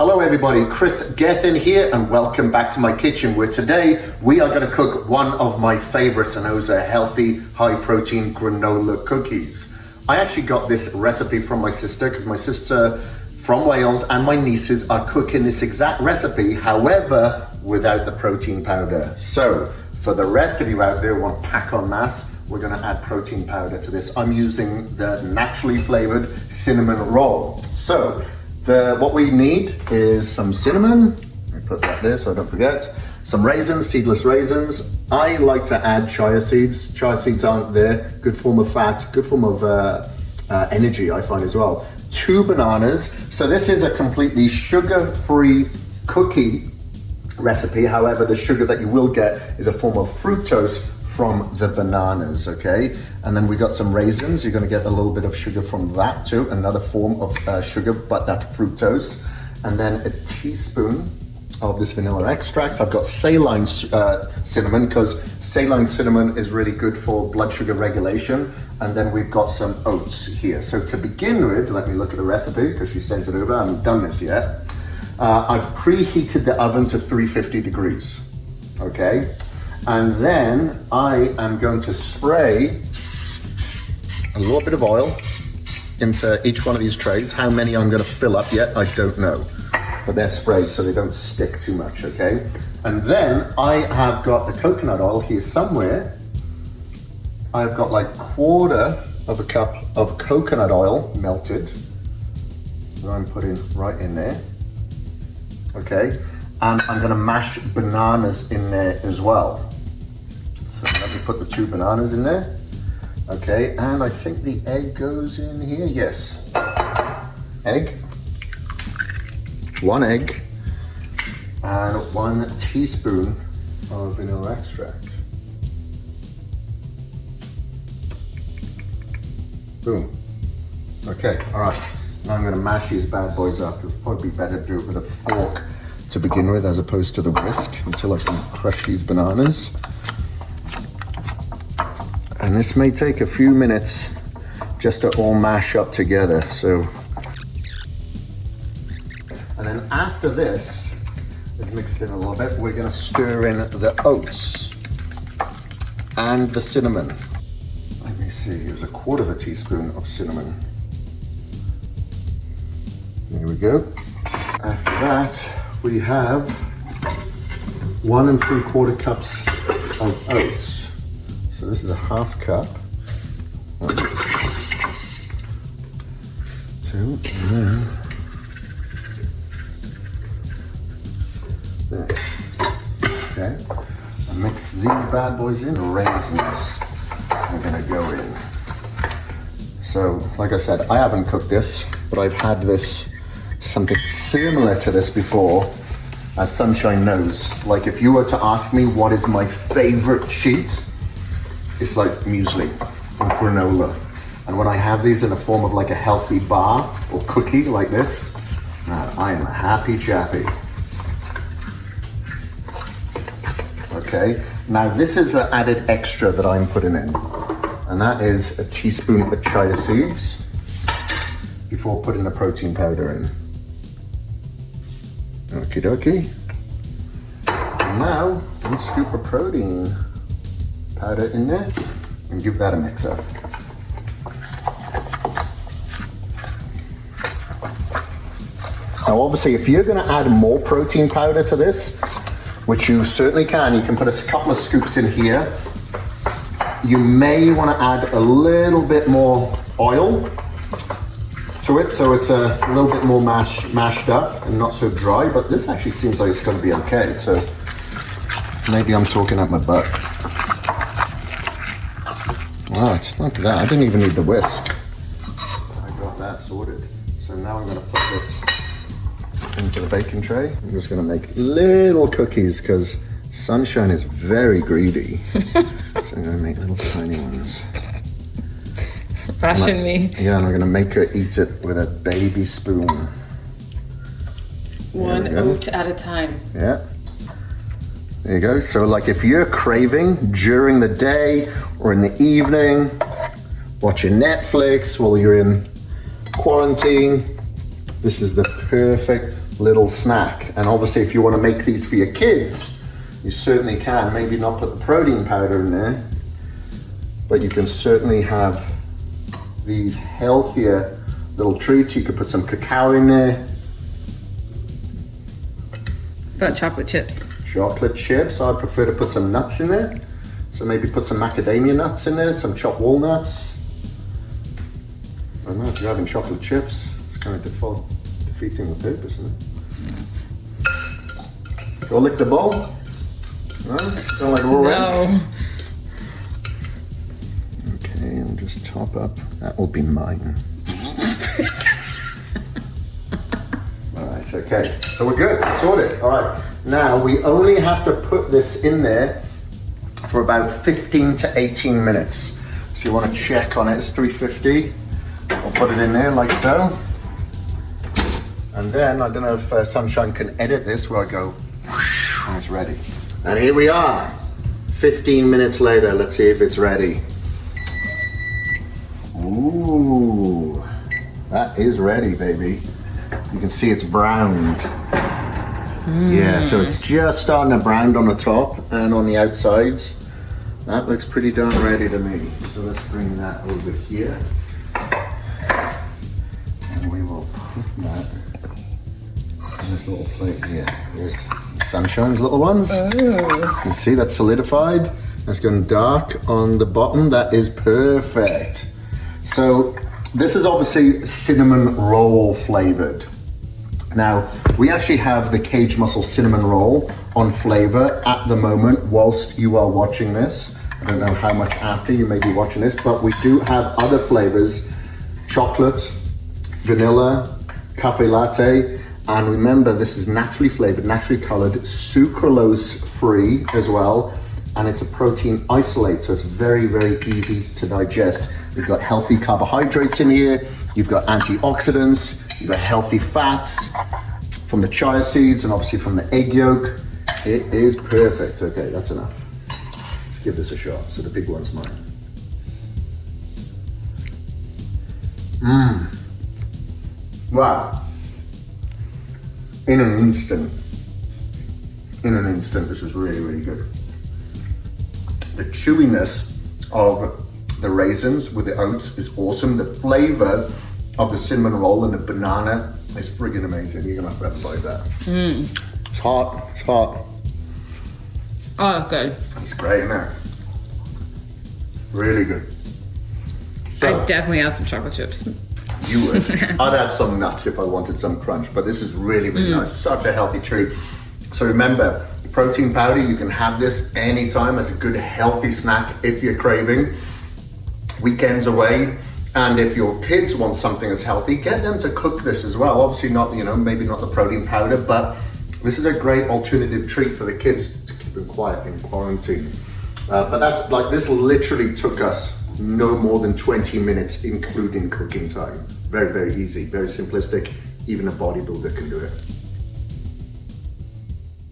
Hello everybody, Kris Gethin here and welcome back to my kitchen where today we are going to cook one of my favorites, and those are healthy, high protein granola cookies. I actually got this recipe from my sister because my sister from Wales and my nieces are cooking this exact recipe, however, without the protein powder. So for the rest of you out there who want pack en masse, we're going to add protein powder to this. I'm using the naturally flavored cinnamon roll. So what we need is some cinnamon. Let me put that there so I don't forget. Some raisins, seedless raisins. I like to add chia seeds. Chia seeds aren't there. Good form of fat, good form of energy, I find as well. 2 bananas. So this is a completely sugar-free cookie recipe. However, the sugar that you will get is a form of fructose from the bananas, okay? And then we got some raisins. You're gonna get a little bit of sugar from that too, another form of sugar, but that's fructose. And then a teaspoon of this vanilla extract. I've got saline cinnamon because saline cinnamon is really good for blood sugar regulation. And then we've got some oats here. So to begin with, let me look at the recipe because she sent it over. I haven't done this yet. I've preheated the oven to 350 degrees, okay? And then I am going to spray a little bit of oil into each one of these trays. How many I'm going to fill up yet, I don't know. But they're sprayed so they don't stick too much, okay? And then I have got the coconut oil here somewhere. I've got like 1/4 of a cup of coconut oil melted that I'm putting right in there, okay? And I'm gonna mash bananas in there as well. So let me put the 2 bananas in there. Okay, and I think the egg goes in here. Yes, egg. 1 egg and 1 teaspoon of vanilla extract. Boom. Okay, all right. Now I'm gonna mash these bad boys up. It'll probably be better to do it with a fork to begin with as opposed to the whisk until I can crush these bananas. And this may take a few minutes just to all mash up together, so. And then after this is mixed in a little bit, we're gonna stir in the oats and the cinnamon. Let me see, here's 1/4 teaspoon of cinnamon. There we go. After that, we have 1 3/4 cups of oats. So this is a 1/2 cup. 1, 2, and then there. Okay. And mix these bad boys in. Raisins are gonna go in. So, like I said, I haven't cooked this, but I've had something similar to this before, as Sunshine knows. Like if you were to ask me what is my favorite cheat, it's like muesli and granola. And when I have these in the form of like a healthy bar or cookie like this, I am a happy chappy. Okay, now this is an added extra that I'm putting in, and that is a teaspoon of chia seeds before putting the protein powder in. Okie dokie. And now, 1 scoop of protein powder in there and give that a mix up. Now obviously if you're gonna add more protein powder to this, which you certainly can, you can put a couple of scoops in here. You may wanna add a little bit more oil to it so it's a little bit more mashed up and not so dry, but this actually seems like it's gonna be okay, so maybe I'm talking out my butt. Right, look at that. I didn't even need the whisk. I got that sorted. So now I'm gonna put this into the baking tray. I'm just gonna make little cookies because Sunshine is very greedy. So I'm gonna make little tiny ones. Ration me. Yeah, and I'm gonna make her eat it with a baby spoon. 1 oat at a time. Yeah. There you go. So like if you're craving during the day or in the evening, watching Netflix while you're in quarantine, This is the perfect little snack. And obviously if you want to make these for your kids, you certainly can. Maybe not put the protein powder in there, but you can certainly have these healthier little treats. You could put some cacao in there. But chocolate chips. Chocolate chips. I'd prefer to put some nuts in there. So maybe put some macadamia nuts in there, some chopped walnuts. I don't know, if you're having chocolate chips, it's kind of defeating the purpose, isn't it? Go lick the bowl. No? Don't like raw No. Okay, and just top up. That will be mine. Alright, okay. So we're good, sorted. Alright, now we only have to put this in there for about 15 to 18 minutes. So you want to check on it, it's 350. I'll put it in there like so. And then, I don't know if Sunshine can edit this where I go, and it's ready. And here we are, 15 minutes later. Let's see if it's ready. Ooh, that is ready, baby. You can see it's browned. Yeah, so it's just starting to brown on the top and on the outsides. That looks pretty darn ready to me. So let's bring that over here. And we will put that in this little plate here. There's Sunshine's little ones. Oh. You can see that's solidified. That's going dark on the bottom. That is perfect. So this is obviously cinnamon roll flavored. Now, we actually have the KAGED Muscle cinnamon roll on flavor at the moment whilst you are watching this. I don't know how much after you may be watching this, but we do have other flavors: chocolate, vanilla, cafe latte, and remember this is naturally flavored, naturally colored, sucralose free as well, and it's a protein isolate, so it's very, very easy to digest. You've got healthy carbohydrates in here, you've got antioxidants, you've got healthy fats from the chia seeds and obviously from the egg yolk. It is perfect. Okay, that's enough. Let's give this a shot. So the big one's mine. Wow. In an instant, this is really, really good. The chewiness of the raisins with the oats is awesome. The flavor of the cinnamon roll and the banana is friggin' amazing. You're gonna have to bite that. It's hot, it's hot. Oh, that's good. It's great, isn't it? Really good. So, I definitely add some chocolate chips. you would. I'd add some nuts if I wanted some crunch, but this is really, really nice. Such a healthy treat. So remember, protein powder, you can have this anytime as a good healthy snack if you're craving. Weekends away. And if your kids want something that's healthy, get them to cook this as well. Obviously not, maybe not the protein powder, but this is a great alternative treat for the kids to keep them quiet in quarantine. But that's like, this literally took us no more than 20 minutes, including cooking time. Very, very easy, very simplistic. Even a bodybuilder can do it.